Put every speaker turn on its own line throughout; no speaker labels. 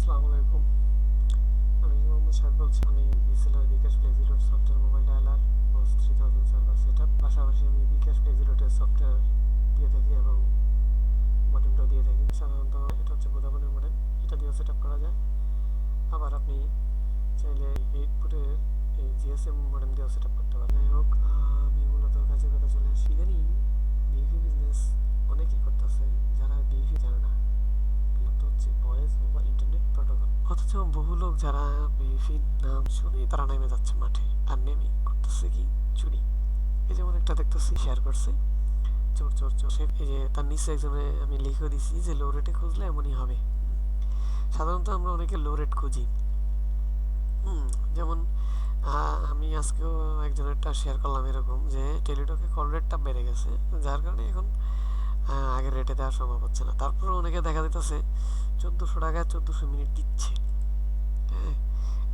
আসসালামু আলাইকুম। আমি মোহাম্মদ শাহেদ বলছি। আমি বিএসএলআর বিকাশ ফ্লেক্সিলোড সফটওয়্যার মোবাইল ডায়ালার বস 3000 সার্ভার সেটআপ, পাশাপাশি আমি বিকাশ ফ্লেক্সিলোডের সফটওয়্যার দিয়ে থাকি এবং মডেমটাও দিয়ে থাকি। সাধারণত এটা হচ্ছে ভোদাফোনের মডেম, এটা দিয়েও সেটআপ করা যায়। আবার আপনি চাইলে 8 ফুটের এই জিএসএম মডেম দিয়েও সেটআপ করতে পারেন। যাই হোক, আমি মূলত কাজের কথা চলে আসি। ইদানিং বিএফি বিজনেস অনেকেই করতেছে যারা বিএফি জানে না। হচ্ছে ভয়েস ওভার ইন্টারনেট প্রোটোকল, অথচ বহু লোক যারা বিএফির নাম শুনে তারা নেমে যাচ্ছে মাঠে, আর নেমে করতেছে কি চুরি। এই যেমন একটা দেখতেছি শেয়ার করছে, চোর চোর চোর। এই যে তার নিচে একজনে আমি লিখে দিছি যে লো রেটে খুঁজলে এমনই হবে। সাধারণত আমরা অনেকে লো রেট খুঁজি। যেমন আমি আজকেও একজনেরটা শেয়ার করলাম এরকম যে টেলিটকে কল রেটটা বেড়ে গেছে, যার কারণে এখন আগের রেটে দেওয়া সম্ভব হচ্ছে না। তারপরে অনেকে দেখা দিতেছে 1400 টাকায় 1400 মিনিট দিচ্ছে। হ্যাঁ,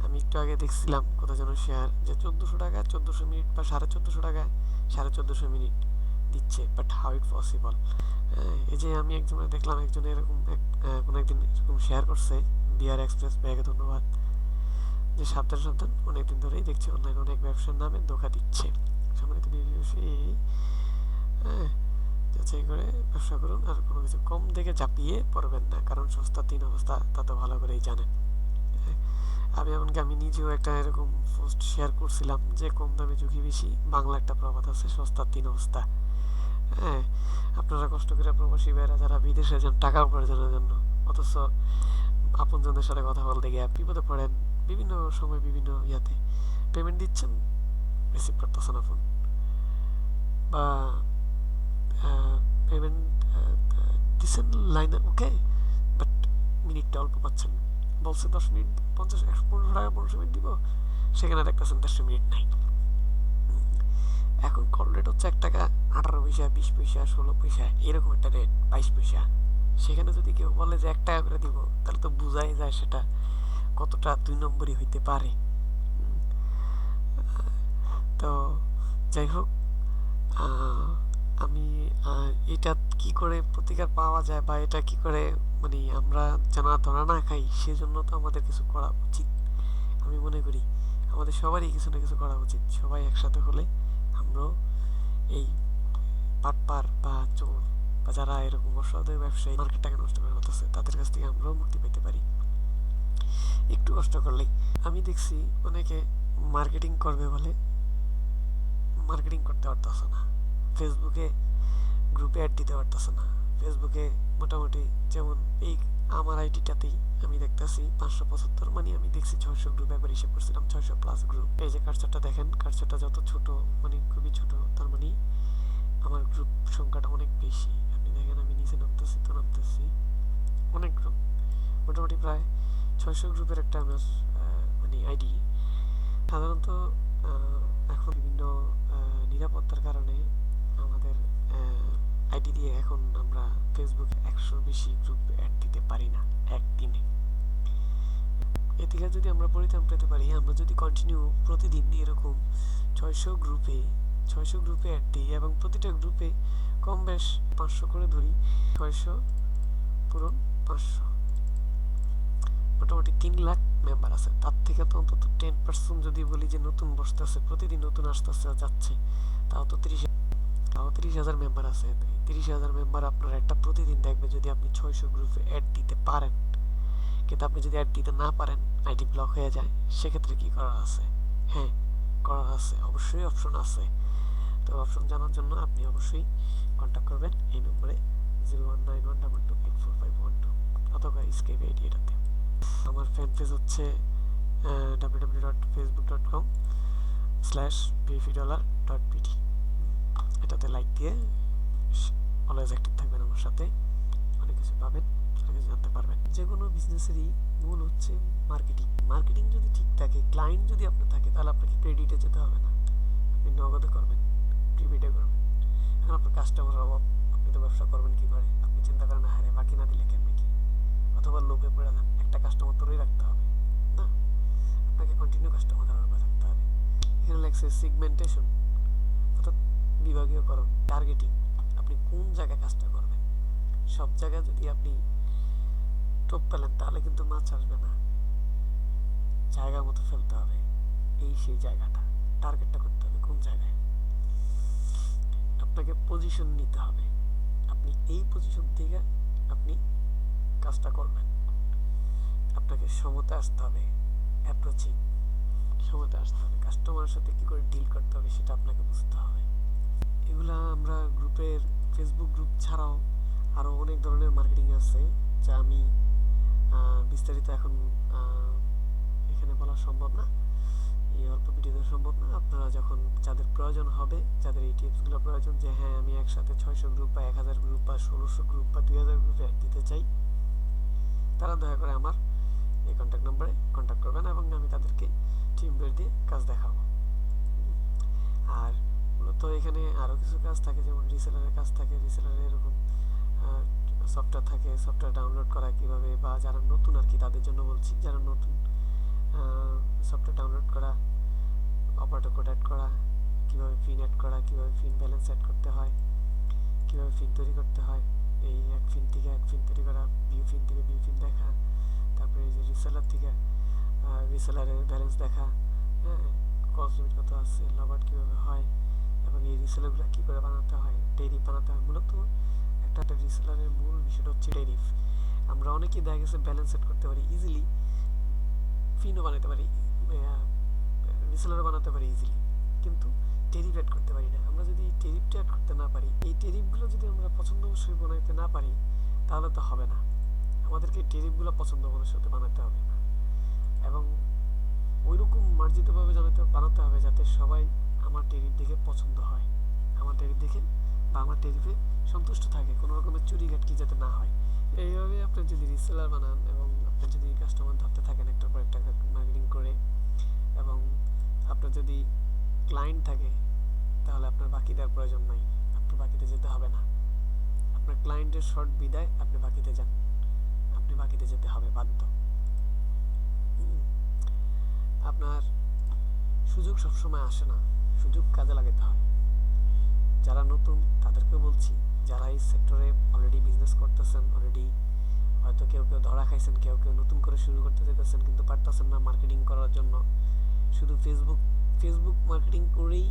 আমি একটু আগে দেখছিলাম কোথাও যেন শেয়ার যে 1400 টাকায় 1400 মিনিট বা 1450 টাকায় 1450 মিনিট দিচ্ছে। But how it possible? এই যে আমি একজনের দেখলাম, একজন এরকম কোনো একদিন এরকম শেয়ার করছে, বিআর এক্সপ্রেস ব্যাগে ধন্যবাদ, যে সাবধান সাবধান, অনেকদিন ধরেই দেখছি অনলাইনে অনেক ব্যবসার নামে ধোঁকা দিচ্ছে। সম্মানিত বিদেশি, হ্যাঁ, যাচাই করে ব্যবসা করুন, আর কোনো কিছু কম দেখে ঝাঁপিয়ে পড়বেন না, কারণ সস্তা তিন অবস্থা তা তো ভালো করেই জানেন। আমি নিজেও একটা এরকম পোস্ট শেয়ার করছিলাম যে কম দামে ঝুঁকি বেশি, বাংলা একটা প্রবাদ আছে, সস্তার তিন অবস্থা। হ্যাঁ, আপনারা কষ্ট করে প্রবাসী ভাইরা যারা বিদেশে যান টাকা উপার্জনের জন্য, অথচ আপনজনদের সাথে কথা বলতে গিয়ে বিপদে পড়েন, বিভিন্ন সময় বিভিন্ন ইয়াতে পেমেন্ট দিচ্ছেন, রিসিভ করতেছেন না ফোন, বা পেমেন্ট দিচ্ছেন লাইনে ওকে, বাট মিনিটটা অল্প পাচ্ছেন। বলছে 10 মিনিট 50 15 টাকা 15 মিনিট দিব, সেখানে দেখতেছেন 10 মিনিট নাই। এখন কল রেট হচ্ছে 1 টাকা 18 পয়সা, 20 পয়সা, 16 পয়সা, এরকম একটা রেট, 22 পয়সা। সেখানে যদি কেউ বলে যে 1 টাকা করে দিব, তাহলে তো বোঝাই যায় সেটা কতটা 2 নম্বরই হইতে পারে। তো যাই হোক, আমি এটা কি করে প্রতিকার পাওয়া যায়, বা এটা কি করে মানে আমরা যেন ধরা না খাই, সেজন্য তো আমাদের কিছু করা উচিত। আমি মনে করি আমাদের সবারই কিছু না কিছু করা উচিত। সবাই একসাথে হলে আমরাও এই পাটপার বা চোর বা যারা এরকম অসাধু ব্যবসায়ী মার্কেটটাকে নষ্ট করে হতেছে, তাদের কাছ থেকে আমরাও মুক্তি পেতে পারি একটু কষ্ট করলেই। আমি দেখছি অনেকে মার্কেটিং করবে বলে মার্কেটিং করতে পারতেছে না, ফেসবুকে গ্রুপে অ্যাড দিতে পারতেছে না। ফেসবুকে মোটামুটি যেমন এই আমার আইডিটাতেই আমি দেখতেছি 575, মানে আমি দেখছি 600 গ্রুপ, একবার হিসেব করছিলাম 600 প্লাস গ্রুপ। এই যে কার্সারটা দেখেন, কার্সারটা যত ছোট, মানে খুবই ছোট, তার মানে আমার গ্রুপ সংখ্যাটা অনেক বেশি। আপনি দেখেন আমি নিচে নামতেছি তো নামতেছি, অনেক গ্রুপ, মোটামুটি প্রায় 600 গ্রুপের একটা আমার মানে আইডি। সাধারণত এখন বিভিন্ন নিরাপত্তার কারণে আমাদের আইডি দিয়ে এখন আমরা ফেসবুকে 100 বেশি গ্রুপ অ্যাড দিতে পারি না একদিনে। এ থেকে যদি আমরা পরিত্রাণ পেতে পারি, আমরা যদি কন্টিনিউ প্রতিদিন এরকম 600 গ্রুপে অ্যাড দিই, এবং প্রতিটা গ্রুপে কম বেশ 500 করে ধরি, 600 পূরণ 500, মোটামুটি 3 লাখ মেম্বার আছে। তার থেকে তো অন্তত 10% যদি বলি যে নতুন বসতেছে, প্রতিদিন নতুন আসতেছে যাচ্ছে, তাও তো 30,000 মেম্বার আছে। 30,000 মেম্বার আপনার একটা প্রতিদিন দেখবে, যদি আপনি 600 গ্রুপে অ্যাড দিতে পারেন। কিন্তু আপনি যদি অ্যাড দিতে না পারেন, আইডি ব্লক হয়ে যায়, সেক্ষেত্রে কি করার আছে? হ্যাঁ, করার আছে, অবশ্যই অপশন আছে। তো অপশন জানার জন্য আপনি অবশ্যই কন্ট্যাক্ট করবেন এই নম্বরে 019122844512, অথবা স্কাইপ আইডি এটাতে। আমার ফ্যান পেজ হচ্ছে www.facebook.com/bfidollar.pt, এটাতে লাইক দিয়ে অলওয়েজ অ্যাক্টিভ থাকবেন আমার সাথে, অনেক কিছু পাবেন, অনেক কিছু জানতে পারবেন। যে কোনো বিজনেসেরই মূল হচ্ছে মার্কেটিং। মার্কেটিং যদি ঠিক থাকে, ক্লায়েন্ট যদি আপনার থাকে, তাহলে আপনাকে ক্রেডিটে যেতে হবে না, আপনি নগদে করবেন, প্রিপেডে করবেন। এখন আপনার কাস্টমার অভাব, আপনি তো ব্যবসা করবেন কি করে? আপনি চিন্তা করেন হারে বাকি না দিলে কেমনে কি, অথবা লোভে পড়ে যান, একটা কাস্টমার ধরেই রাখতে হবে না, আপনাকে কন্টিনিউ কাস্টমার ধরার উপরে থাকতে হবে। এখানে লাগছে সেগমেন্টেশন, অর্থাৎ বিভাগীয়করণ, টার্গেটিং। আপনি কোন জায়গায় কাজটা করবেন, সব জায়গায় যদি আপনি টোপ পেলেন, তাহলে কিন্তু মাছ আসবে না। মতো ফেলতে হবে, এই সেই জায়গাটা টার্গেটটা করতে হবে কোন জায়গায়। আপনাকে পজিশন নিতে হবে, আপনি এই পজিশন থেকে আপনি কাজটা করবেন। আপনাকে সমতা আসতে হবে, অ্যাপ্রোচিং সমতা আসতে হবে, কাস্টমারের সাথে কি করে ডিল করতে হবে সেটা আপনাকে বুঝতে হবে। এগুলা আমরা গ্রুপের, ফেসবুক গ্রুপ ছাড়াও আরও অনেক ধরনের মার্কেটিং আছে যা আমি বিস্তারিত এখন এখানে বলা সম্ভব না, এই অল্প ভিডিওতে সম্ভব না। আপনারা যখন যাদের প্রয়োজন হবে, যাদের এই টিপসগুলো প্রয়োজন যে হ্যাঁ আমি একসাথে 600 গ্রুপ বা 1000 গ্রুপ বা 1600 গ্রুপ বা 2000 গ্রুপে অ্যাড দিতে চাই, তারা দয়া করে আমার এই কন্ট্যাক্ট নম্বরে কন্ট্যাক্ট করবেন এবং আমি তাদেরকে টিম বের দিয়ে কাজ দেখাবো। আর মূলত এখানে আরও কিছু কাজ থাকে, যেমন রিসেলারের কাজ থাকে, রিসেলারের এরকম সফটওয়্যার থাকে, সফটওয়্যার ডাউনলোড করা কীভাবে, বা যারা নতুন আর কি তাদের জন্য বলছি, যারা নতুন সফটওয়্যার ডাউনলোড করা, অপারেটর কোড অ্যাড করা, কীভাবে ফিন অ্যাড করা, কীভাবে ফিন ব্যালেন্স অ্যাড করতে হয়, কীভাবে ফিন তৈরি করতে হয়, এই এক ফিন থেকে এক ফিন তৈরি করা, ভিউ ফিন থেকে ভিউ ফিন দেখা, তারপরে এই যে রিসেলার থেকে রিসেলারের ব্যালেন্স দেখা, হ্যাঁ কস্ট লিমিট কত আছে, লবার্ট কীভাবে হয়, এবং এই রিসেলারগুলো কী করে বানাতে হয়, টেরিফ বানাতে হয়। মূলত একটা রিসেলারের মূল বিষয়টা হচ্ছে টেরিফ। আমরা অনেকেই দেখা গেছে ব্যালেন্স সেট করতে পারি ইজিলি, ফিনও বানাতে পারি, রিসেলারও বানাতে পারি ইজিলি, কিন্তু টেরিফ অ্যাড করতে পারি না। আমরা যদি টেরিফটা অ্যাড করতে না পারি, এই টেরিফগুলো যদি আমরা পছন্দ মতো বানাতে না পারি, তাহলে তো হবে না। আমাদেরকে টেরিফগুলো পছন্দ মতো সাথে বানাতে হবে এবং ওইরকম মার্জিতভাবে বানাতে হবে যাতে সবাই আমার টেরিফ দেখে পছন্দ হয়, আমার টেরিফ দেখে বা আমার টেরিফে সন্তুষ্ট থাকে, কোনো রকমের চুরি ঘাটকি যাতে না হয়। এইভাবে আপনি যদি রিসেলার বানান এবং আপনি যদি কাস্টমার ধরতে থাকেন একটার পর একটা মার্কেটিং করে, এবং আপনার যদি ক্লায়েন্ট থাকে, তাহলে আপনার বাকি দেওয়ার প্রয়োজন নাই, আপনার বাকিতে যেতে হবে না। আপনার ক্লায়েন্টের শর্ট বিদায় আপনি বাকিতে যান, আপনি বাকিতে যেতে হবে বাধ্য। আপনার সুযোগ সবসময় আসে না, সুযোগ কাজে লাগাতে হয়। যারা নতুন তাদেরকে বলছি, যারা এই সেক্টরে অলরেডি বিজনেস করতেছেন, অলরেডি হয়তো কেউ কেউ ধরা খাইছেন, কেউ কেউ নতুন করে শুরু করতে যেতেছেন কিন্তু পারতেছেন না মার্কেটিং করার জন্য, শুধু ফেসবুক মার্কেটিং করেই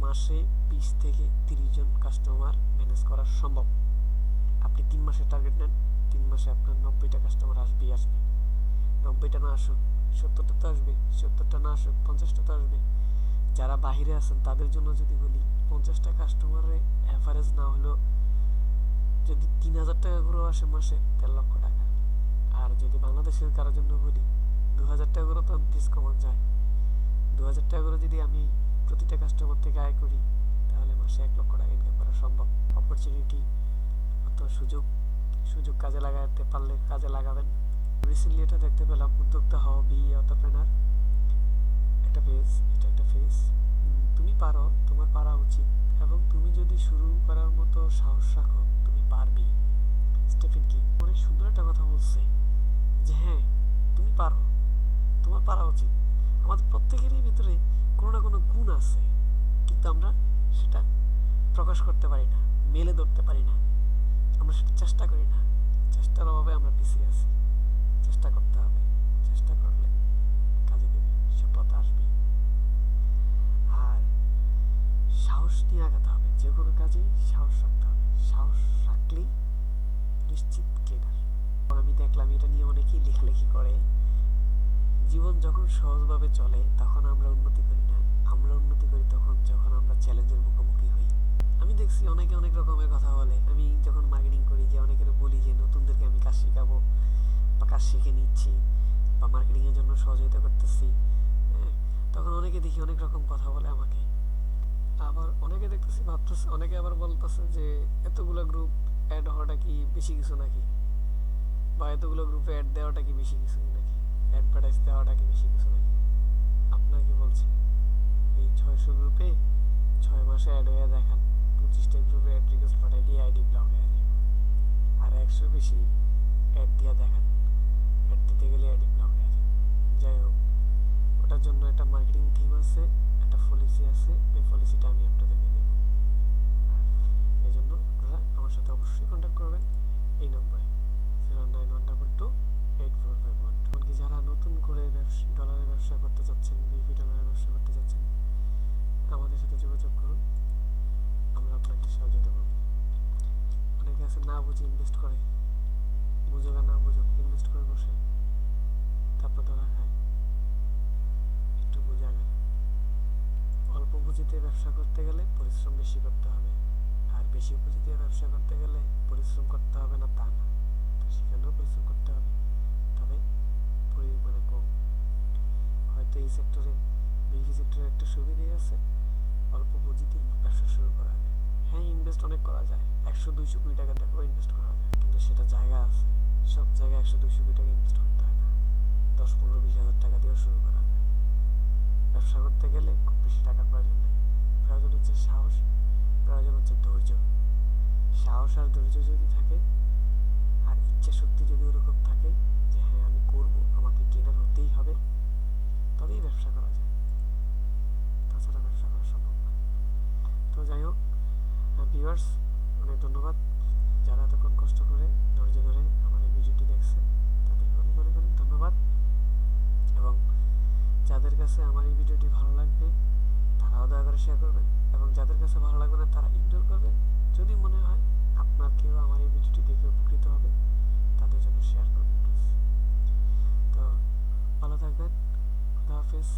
মাসে 20 থেকে 30 জন কাস্টমার ম্যানেজ করা সম্ভব। আপনি 3 মাসের টার্গেট নেন, 3 মাসে আপনার 90টা কাস্টমার আসবে। 90টা না আসুক 70টা তো আসবে, 70টা না আসুক 50টা তো আসবে। যারা বাহিরে আছেন তাদের জন্য যদি বলি, 50টা কাস্টমারে অ্যাভারেজ না হলেও যদি 3000 টাকা করেও আসে মাসে, 3 লক্ষ টাকা। আর যদি বাংলাদেশের কারোর জন্য বলি, 2000 টাকা করে তো ডিসকাউন্ট যায়, 2000 টাকা করে যদি আমি প্রতিটা কাস্টমার থেকে আয় করি, তাহলে মাসে 1 লক্ষ টাকা ইনকাম করা সম্ভব। অপরচুনিটি, অত সুযোগ কাজে লাগাতে পারলে কাজে লাগাবেন। রিসেন্টলি এটা দেখতে পেলাম, উদ্যোক্তা হও বি অন্টারপ্রেনার একটা পেজ, এটা একটা ফেস। তুমি পারো, তোমার পারা উচিত, এবং তুমি যদি শুরু করার মতো সাহস রাখো তুমি পারবি। স্টিফেন কিং অনেক সুন্দর একটা কথা বলছে যে হ্যাঁ তুমি পারো, তোমার পারা উচিত। আমাদের প্রত্যেকেরই ভিতরে কোনো না কোনো গুণ আছে, কিন্তু আমরা সেটা প্রকাশ করতে পারি না, মেলে ধরতে পারি না, আমরা সেটা চেষ্টা করি না। চেষ্টার অভাবে আমরা পিছিয়ে আছি। চেষ্টা করতে হবে, চেষ্টা করলে কাজে দেবে, সফলতা আসবে। আর সাহস নিয়ে আগাতে হবে, যে কোনো কাজেই সাহস রাখতে হবে, সাহস রাখলেই নিশ্চিত কেনার। আমি দেখলাম এটা নিয়ে অনেকেই লেখালেখি করে, জীবন যখন সহজভাবে চলে তখন আমরা উন্নতি করি না, আমরা উন্নতি করি তখন যখন আমরা চ্যালেঞ্জের মুখোমুখি হই। আমি দেখছি অনেকে অনেক রকমের কথা বলে, আমি যখন মার্কেটিং করি যে অনেকের বলি যে নতুনদেরকে আমি কাজ শেখাবো বা কাজ শিখে নিচ্ছি বা মার্কেটিংয়ের জন্য সহযোগিতা করতেছি, হ্যাঁ, তখন অনেকে দেখি অনেক রকম কথা বলে আমাকে। আবার অনেকে দেখতেছি ভাবতেছে, অনেকে আবার বলতেছে যে এতগুলো গ্রুপ অ্যাড হওয়াটা কি বেশি কিছু নাকি, বা এতগুলো গ্রুপে অ্যাড দেওয়াটা কি বেশি কিছু নাকি, অ্যাডভার্টাইজ দেওয়াটা কি বেশি কিছু নাকি। আপনার কি বলছি, এই 600 গ্রুপে 6 মাসে অ্যাড হয়ে দেখান, 25টা গ্রুপে অ্যাড রিকোয়েস্ট পাঠাই দিয়ে আইডি ব্লক হয়ে যাবে। আর 100 বেশি অ্যাড দিয়ে দেখান, অ্যাড দিতে গেলে আইডি ব্লক হয়ে যাবে। যাই হোক, ওটার জন্য একটা মার্কেটিং থিম আছে, একটা পলিসি আছে, ওই পলিসিটা আমি আপনাদেরকে দেব। আর এই জন্য আপনারা আমার সাথে অবশ্যই কন্ট্যাক্ট করবেন এই নম্বরে 091228451। এমনকি যারা নতুন করে ডলারের ব্যবসা করতে গেলে পরিশ্রম বেশি করতে হবে, আর বেশি পুঁজি দিয়ে ব্যবসা করতে গেলে পরিশ্রম করতে হবে না তা না, সেখানেও পরিশ্রম করতে হবে, তবে পরিমাণে কম। হয়তো এই সেক্টরে, বিএসসি সেক্টরে একটা সুবিধা আছে, অল্প পুঁজিতেই ব্যবসা শুরু করা যায়। হ্যাঁ, ইনভেস্ট অনেক করা যায়, 100-200 কোটি টাকা টাকাও ইনভেস্ট করা যায়, কিন্তু সেটা জায়গা আছে। সব জায়গায় 100-200 কোটি টাকা ইনভেস্ট করতে হয় না, 10-15-20 হাজার টাকা দিয়েও শুরু করা যায়। ব্যবসা করতে গেলে খুব বেশি টাকার প্রয়োজন নেই, প্রয়োজন হচ্ছে সাহস, প্রয়োজন হচ্ছে ধৈর্য। সাহস আর ধৈর্য যদি থাকে, আর ইচ্ছা শক্তি যদি ওরকম থাকে যে হ্যাঁ আমি করব, আমাকে ট্রেনার হতেই হবে, তবেই ব্যবসা করা যায়, তাছাড়া ব্যবসা করা সম্ভব না। তো যাই হোক ভিউয়ার্স, অনেক ধন্যবাদ যারা এতক্ষণ কষ্ট করে ধৈর্য ধরে আমার এই ভিডিওটি দেখছে, তাদেরকে অনেক অনেক অনেক ধন্যবাদ। এবং যাদের কাছে আমার এই ভিডিওটি ভালো লাগবে তারাও দয়া করে শেয়ার করবেন, এবং যাদের কাছে ভালো লাগবে না তারা ইগনোর করবেন। যদি মনে হয় আপনার কেউ আমার এই ভিডিওটি দেখে উপকৃত হবে, তাদের জন্য শেয়ার করবেন প্লিজ। তো ভালো থাকবেন, খুদা হাফেজ।